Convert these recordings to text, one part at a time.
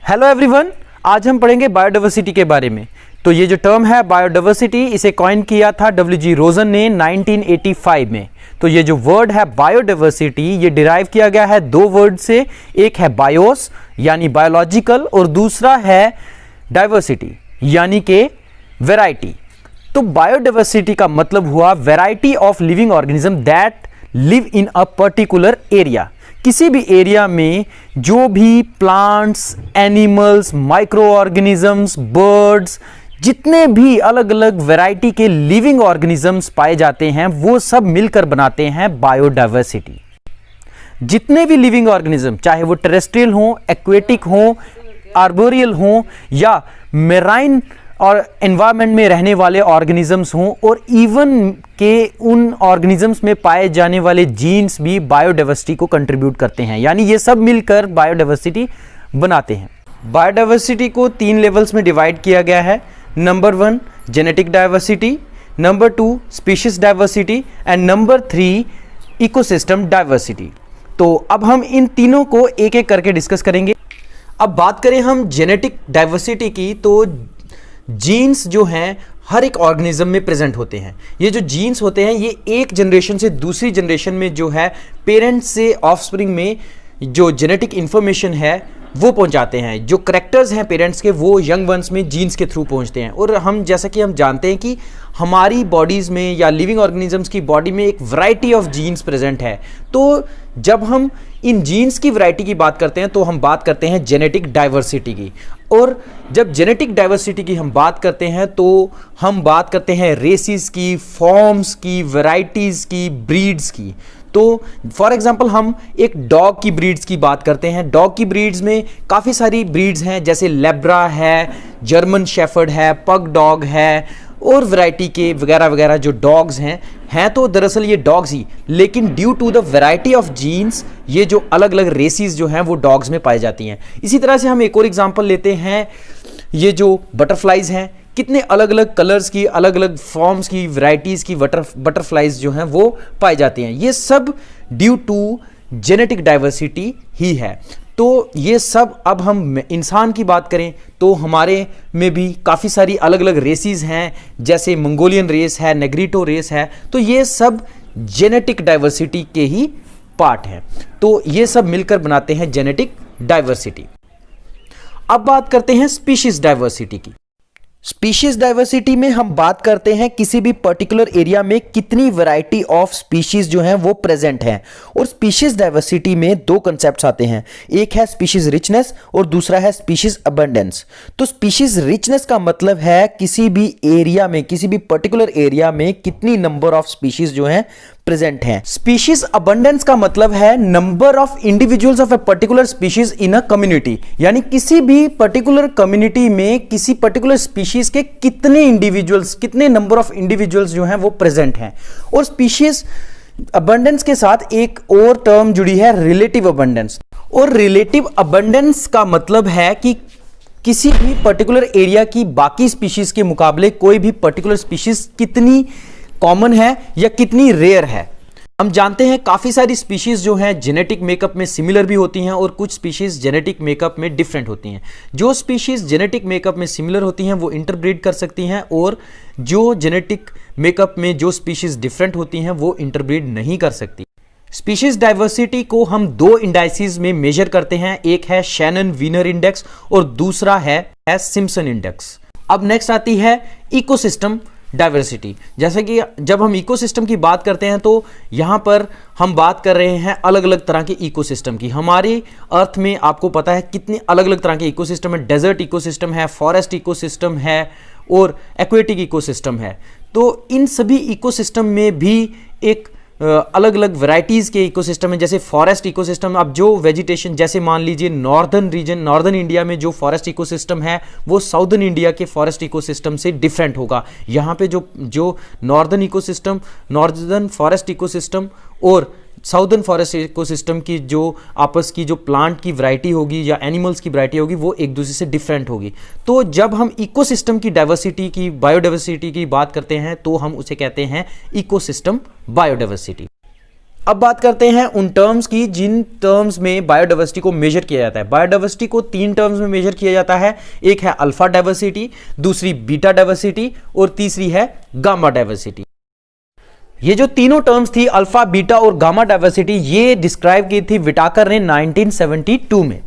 Hello everyone, आज हम पढ़ेंगे बायोडाइवर्सिटी के बारे में। तो ये जो टर्म है बायोडाइवर्सिटी, इसे कॉइन किया था डब्ल्यू.जी. रोजन ने 1985 में। तो ये जो वर्ड है बायोडाइवर्सिटी, ये डिराइव किया गया है दो वर्ड से। एक है बायोस यानी बायोलॉजिकल और दूसरा है डाइवर्सिटी यानी के वैरायटी। तो बायोडाइवर्सिटी का मतलब हुआ variety of living organism that live in a particular area. किसी भी एरिया में जो भी plants, animals, micro organisms, birds, जितने भी अलग अलग वैरायटी के लिविंग ऑर्गेनिजम्स पाए जाते हैं वो सब मिलकर बनाते हैं बायोडाइवर्सिटी। जितने भी लिविंग ऑर्गेनिज्म, चाहे वो टेरेस्ट्रियल हो, एक्वेटिक हो, आर्बोरियल हो या मेराइन और एनवायरनमेंट में रहने वाले ऑर्गेनिजम्स हों, और इवन के उन ऑर्गेनिजम्स में पाए जाने वाले जीन्स भी बायोडाइवर्सिटी को कंट्रीब्यूट करते हैं। यानी ये सब मिलकर बायोडाइवर्सिटी बनाते हैं। बायोडाइवर्सिटी को 3 लेवल्स में डिवाइड किया गया है। Number 1 genetic diversity, number 2 species diversity and number 3 ecosystem diversity. तो अब हम इन तीनों को एक एक करके डिस्कस करेंगे। अब बात करें हम जेनेटिक डाइवर्सिटी की, तो जीन्स जो हैं हर एक ऑर्गेनिज्म में प्रेजेंट होते हैं। ये जो जीन्स होते हैं ये एक जनरेशन से दूसरी जनरेशन में जो है पेरेंट्स से ऑफस्प्रिंग में जो जेनेटिक इंफॉर्मेशन है वो पहुंचाते हैं। जो करेक्टर्स हैं पेरेंट्स के वो यंग वंस में जीन्स के थ्रू पहुंचते हैं। और हम जैसा कि हम जानते हैं कि हमारी बॉडीज़ में या लिविंग ऑर्गेनिजम्स की बॉडी में एक वैरायटी ऑफ जीन्स प्रेजेंट है। तो जब हम इन जीन्स की वैरायटी की बात करते हैं तो हम बात करते हैं जेनेटिक डाइवर्सिटी की। और जब जेनेटिक डाइवर्सिटी की हम बात करते हैं तो हम बात करते हैं रेसिस की, फॉर्म्स की, वैरायटीज़ की, ब्रीड्स की। तो फॉर एग्जांपल हम एक डॉग की ब्रीड्स की बात करते हैं। डॉग की ब्रीड्स में काफ़ी सारी ब्रीड्स हैं, जैसे लेब्रा है, जर्मन शेफर्ड है, पग डॉग है और वैरायटी के वगैरह वगैरह जो डॉग्स हैं तो दरअसल ये डॉग्स ही, लेकिन due to the variety of genes ये जो अलग अलग रेसिस जो हैं वो डॉग्स में पाई जाती हैं। इसी तरह से हम एक और एग्जांपल लेते हैं, ये जो बटरफ्लाइज हैं, कितने अलग अलग कलर्स की, अलग अलग फॉर्म्स की, वैरायटीज़ की बटरफ्लाइज जो हैं वो पाई जाती हैं। ये सब ड्यू टू जेनेटिक डाइवर्सिटी ही है। तो ये सब, अब हम इंसान की बात करें तो हमारे में भी काफ़ी सारी अलग अलग रेसिस हैं, जैसे मंगोलियन रेस है, नेग्रिटो रेस है। तो ये सब जेनेटिक डाइवर्सिटी के ही पार्ट हैं। तो ये सब मिलकर बनाते हैं जेनेटिक डाइवर्सिटी। अब बात करते हैं स्पीशीज डाइवर्सिटी की। स्पीशीज डाइवर्सिटी में हम बात करते हैं किसी भी पर्टिकुलर एरिया में कितनी वैरायटी ऑफ स्पीशीज जो हैं वो प्रेजेंट हैं। और स्पीशीज डाइवर्सिटी में 2 कंसेप्ट्स आते हैं, एक है स्पीशीज रिचनेस और दूसरा है स्पीशीज अबंडेंस। तो स्पीशीज रिचनेस का मतलब है किसी भी एरिया में, किसी भी पर्टिकुलर एरिया में कितनी नंबर ऑफ स्पीशीज जो हैं प्रेजेंट हैं। स्पीशीज अबंडेंस का मतलब है number of individuals of a particular species in a community. यानी किसी भी पर्टिकुलर कम्युनिटी में किसी पर्टिकुलर स्पीशीज के कितने इंडिविजुअल्स, कितने नंबर ऑफ इंडिविजुअल्स जो हैं वो प्रेजेंट हैं। और स्पीशीज अबंडेंस के साथ एक और टर्म जुड़ी है, रिलेटिव अबंडेंस। और रिलेटिव अबंडेंस का मतलब है कि किसी भी पर्टिकुलर एरिया की बाकी स्पीशीज के मुकाबले कोई भी पर्टिकुलर स्पीशीज कितनी कॉमन है या कितनी रेयर है। हम जानते हैं काफ़ी सारी स्पीशीज़ जो हैं जेनेटिक मेकअप में सिमिलर भी होती हैं और कुछ स्पीशीज़ जेनेटिक मेकअप में डिफरेंट होती हैं। जो स्पीशीज़ जेनेटिक मेकअप में सिमिलर होती हैं वो इंटरब्रीड कर सकती हैं, और जो जेनेटिक मेकअप में जो स्पीशीज़ डिफरेंट होती हैं वो इंटरब्रीड नहीं कर सकती। स्पीशीज डाइवर्सिटी को हम 2 इंडाइसिस में मेजर करते हैं, एक है शैनन वीनर इंडेक्स और दूसरा है सिम्पसन इंडेक्स। अब नेक्स्ट आती है इकोसिस्टम डाइवर्सिटी। जैसे कि जब हम इकोसिस्टम की बात करते हैं तो यहाँ पर हम बात कर रहे हैं अलग अलग तरह के इकोसिस्टम की। हमारे अर्थ में आपको पता है कितने अलग अलग तरह के इकोसिस्टम है। डेजर्ट इकोसिस्टम है, फॉरेस्ट इकोसिस्टम है और एक्वेटिक इकोसिस्टम है। तो इन सभी इकोसिस्टम में भी एक अलग अलग वैरायटीज़ के इकोसिस्टम है। जैसे फॉरेस्ट इकोसिस्टम, अब जो वेजिटेशन, जैसे मान लीजिए नॉर्दर्न रीजन, नॉर्दर्न इंडिया में जो फॉरेस्ट इकोसिस्टम है वो साउदर्न इंडिया के फॉरेस्ट इकोसिस्टम से डिफरेंट होगा। यहाँ पे जो northern ecosystem, northern forest ecosystem और साउदर्न फॉरेस्ट इकोसिस्टम की जो आपस की जो प्लांट की वैरायटी होगी या एनिमल्स की वैरायटी होगी वो एक दूसरे से डिफरेंट होगी। तो जब हम इकोसिस्टम की डाइवर्सिटी की, बायोडाइवर्सिटी की बात करते हैं तो हम उसे कहते हैं इकोसिस्टम बायोडाइवर्सिटी। अब बात करते हैं उन टर्म्स की जिन टर्म्स में बायोडाइवर्सिटी को मेजर किया जाता है। बायोडाइवर्सिटी को 3 टर्म्स में मेजर किया जाता है। एक है अल्फा डाइवर्सिटी, दूसरी बीटा डाइवर्सिटी और तीसरी है गामा डाइवर्सिटी। ये जो तीनों टर्म्स थी अल्फा, बीटा और गामा डाइवर्सिटी, ये डिस्क्राइब की थी विटाकर ने 1972 में।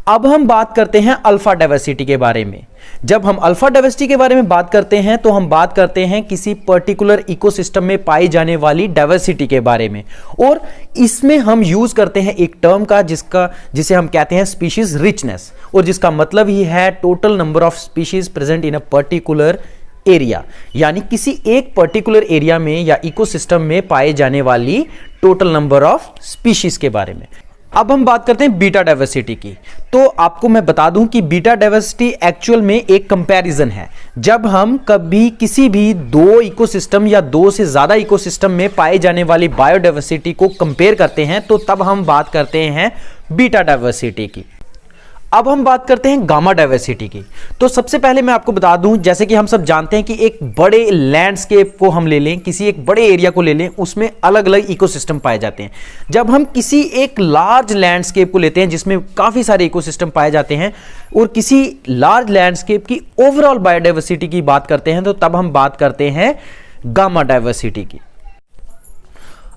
अब हम बात करते हैं अल्फा डाइवर्सिटी के बारे में। जब हम अल्फा डाइवर्सिटी के बारे में बात करते हैं तो हम बात करते हैं किसी पर्टिकुलर इकोसिस्टम में पाई जाने वाली डाइवर्सिटी के बारे में, और इसमें हम यूज करते हैं एक टर्म का जिसे हम कहते हैं स्पीशीज रिचनेस, और जिसका मतलब ही है total number of species present in a particular area, यानी किसी एक पर्टिकुलर एरिया में या इकोसिस्टम में पाए जाने वाली टोटल नंबर ऑफ स्पीशीज के बारे में। अब हम बात करते हैं बीटा डाइवर्सिटी की। तो आपको मैं बता दूं कि बीटा डाइवर्सिटी एक्चुअल में एक कंपैरिजन है। जब हम कभी किसी भी 2 इकोसिस्टम या 2 से ज्यादा इकोसिस्टम में पाए जाने वाली बायोडाइवर्सिटी को कंपेयर करते हैं तो तब हम बात करते हैं बीटा डाइवर्सिटी की। अब हम बात करते हैं गामा डाइवर्सिटी की। तो सबसे पहले मैं आपको बता दूं, जैसे कि हम सब जानते हैं कि एक बड़े लैंडस्केप को हम ले लें, किसी एक बड़े एरिया को ले लें, उसमें अलग अलग इकोसिस्टम पाए जाते हैं। जब हम किसी एक लार्ज लैंडस्केप को लेते हैं जिसमें काफी सारे इकोसिस्टम पाए जाते हैं और किसी लार्ज लैंडस्केप की ओवरऑल बायोडाइवर्सिटी की बात करते हैं तो तब हम बात करते हैं गामा डाइवर्सिटी की।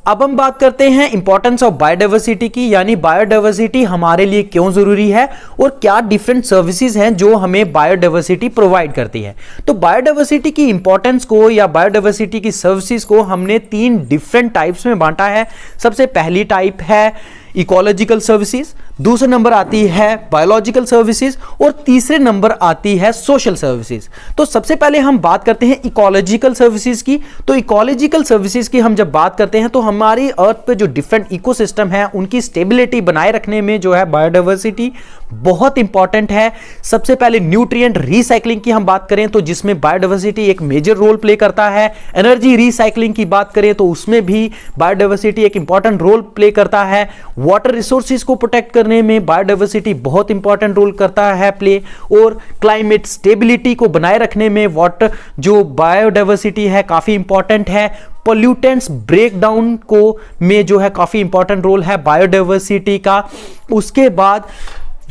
अब हम बात करते हैं इंपॉर्टेंस ऑफ बायोडाइवर्सिटी की, यानी बायोडाइवर्सिटी हमारे लिए क्यों जरूरी है और क्या डिफरेंट सर्विसेज हैं जो हमें बायोडाइवर्सिटी प्रोवाइड करती है। तो बायोडाइवर्सिटी की इंपॉर्टेंस को या बायोडाइवर्सिटी की सर्विसेज को हमने 3 डिफरेंट टाइप्स में बांटा है। सबसे पहली टाइप है इकोलॉजिकल सर्विसेज, दूसरे नंबर आती है बायोलॉजिकल सर्विसेज और तीसरे नंबर आती है सोशल सर्विसेज। तो सबसे पहले हम बात करते हैं इकोलॉजिकल सर्विसेज की। तो इकोलॉजिकल सर्विसेज की हम जब बात करते हैं तो हमारी अर्थ पे जो डिफरेंट इकोसिस्टम है उनकी स्टेबिलिटी बनाए रखने में जो है बायोडाइवर्सिटी बहुत इंपॉर्टेंट है। सबसे पहले न्यूट्रिएंट रिसाइकलिंग की हम बात करें तो जिसमें बायोडाइवर्सिटी एक मेजर रोल प्ले करता है। एनर्जी रिसाइकलिंग की बात करें तो उसमें भी बायोडाइवर्सिटी एक इंपॉर्टेंट रोल प्ले करता है। वाटर रिसोर्सेज को प्रोटेक्ट करने में बायोडाइवर्सिटी बहुत इंपॉर्टेंट रोल करता है प्ले, और क्लाइमेट स्टेबिलिटी को बनाए रखने में वाटर जो बायोडाइवर्सिटी है काफी इंपॉर्टेंट है। पोल्यूटेंट्स ब्रेकडाउन को में जो है काफी इंपॉर्टेंट रोल है बायोडाइवर्सिटी का। उसके बाद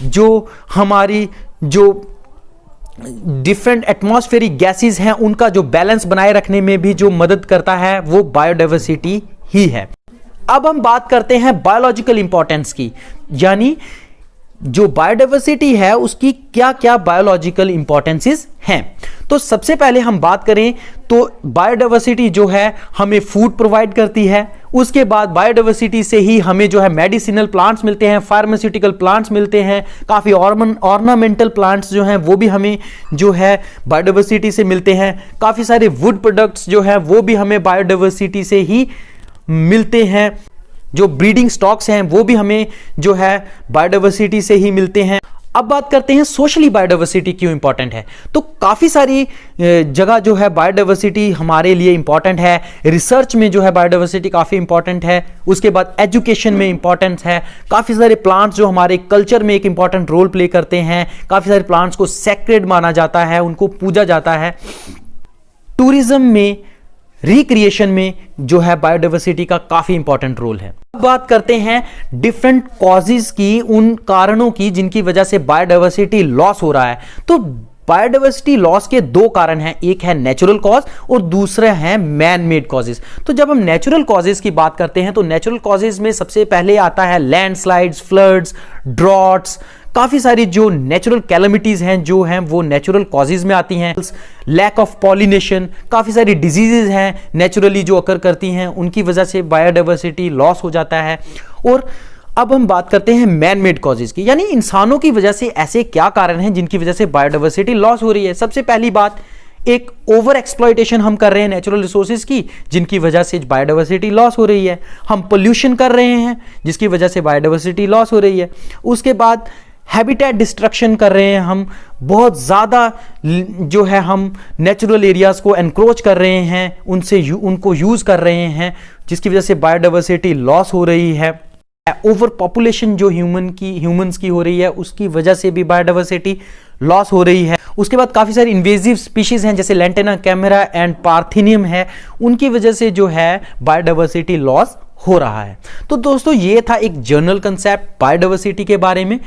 जो हमारी जो डिफरेंट एटमॉस्फेरिक गैसेस हैं उनका जो बैलेंस बनाए रखने में भी जो मदद करता है वो बायोडाइवर्सिटी ही है। अब हम बात करते हैं बायोलॉजिकल इंपॉर्टेंस की, यानी जो बायोडाइवर्सिटी है उसकी क्या क्या बायोलॉजिकल इंपॉर्टेंसेस हैं। तो सबसे पहले हम बात करें तो बायोडाइवर्सिटी जो है हमें फूड प्रोवाइड करती है। उसके बाद बायोडाइवर्सिटी से ही हमें जो है मेडिसिनल प्लांट्स मिलते हैं, फार्मास्यूटिकल प्लांट्स मिलते हैं, काफ़ी ऑर्नामेंटल प्लांट्स जो हैं वो भी हमें जो है बायोडाइवर्सिटी से मिलते हैं। काफ़ी सारे वुड प्रोडक्ट्स जो है वो भी हमें बायोडाइवर्सिटी से ही मिलते हैं। जो ब्रीडिंग स्टॉक्स हैं वो भी हमें जो है बायोडाइवर्सिटी से ही मिलते हैं। अब बात करते हैं सोशली बायोडाइवर्सिटी क्यों इंपॉर्टेंट है। तो काफ़ी सारी जगह जो है बायोडाइवर्सिटी हमारे लिए इंपॉर्टेंट है। रिसर्च में जो है बायोडाइवर्सिटी काफ़ी इंपॉर्टेंट है। उसके बाद एजुकेशन में इंपॉर्टेंस है। काफ़ी सारे प्लांट्स जो हमारे कल्चर में एक इंपॉर्टेंट रोल प्ले करते हैं। काफ़ी सारे प्लांट्स को सेक्रेड माना जाता है, उनको पूजा जाता है। टूरिज्म में, रिक्रिएशन में जो है बायोडाइवर्सिटी का काफी इंपॉर्टेंट रोल है। अब बात करते हैं डिफरेंट कॉजेज की, उन कारणों की जिनकी वजह से बायोडाइवर्सिटी लॉस हो रहा है। तो बायोडाइवर्सिटी लॉस के 2 कारण हैं, एक है नेचुरल कॉज और दूसरा है मैन मेड कॉजेज। तो जब हम नेचुरल कॉजेज की बात करते हैं तो नेचुरल कॉजेज में सबसे पहले आता है लैंडस्लाइड्स, फ्लड्स, ड्रॉट्स, काफी सारी जो नेचुरल कैलेमिटीज हैं जो हैं वो नेचुरल कॉजेज में आती हैं। लैक ऑफ पॉलिनेशन, काफी सारी डिजीजेज हैं नेचुरली जो अकर करती हैं, उनकी वजह से बायोडाइवर्सिटी लॉस हो जाता है। और अब हम बात करते हैं मैन मेड कॉजेज की, यानी इंसानों की वजह से ऐसे क्या कारण हैं जिनकी वजह से बायोडाइवर्सिटी लॉस हो रही है। सबसे पहली बात, एक ओवर एक्सप्लॉयटेशन हम कर रहे हैं नेचुरल रिसोर्सेज की जिनकी वजह से बायोडाइवर्सिटी लॉस हो रही है। हम पोल्यूशन कर रहे हैं जिसकी वजह से बायोडाइवर्सिटी लॉस हो रही है। उसके बाद हैबिटेट डिस्ट्रक्शन कर रहे हैं, हम बहुत ज़्यादा जो है हम नेचुरल एरियाज़ को एनक्रोच कर रहे हैं, उनको यूज़ कर रहे हैं जिसकी वजह से बायोडाइवर्सिटी लॉस हो रही है। ओवर पॉपुलेशन जो ह्यूमंस की हो रही है उसकी वजह से भी बायोडाइवर्सिटी लॉस हो रही है। उसके बाद काफ़ी सारी इन्वेजिव स्पीशीज़ हैं जैसे लैंटेना कैमेरा एंड पार्थिनियम है, उनकी वजह से जो है बायोडाइवर्सिटी लॉस हो रहा है। तो दोस्तों ये था एक जनरल कंसेप्ट बायोडाइवर्सिटी के बारे में।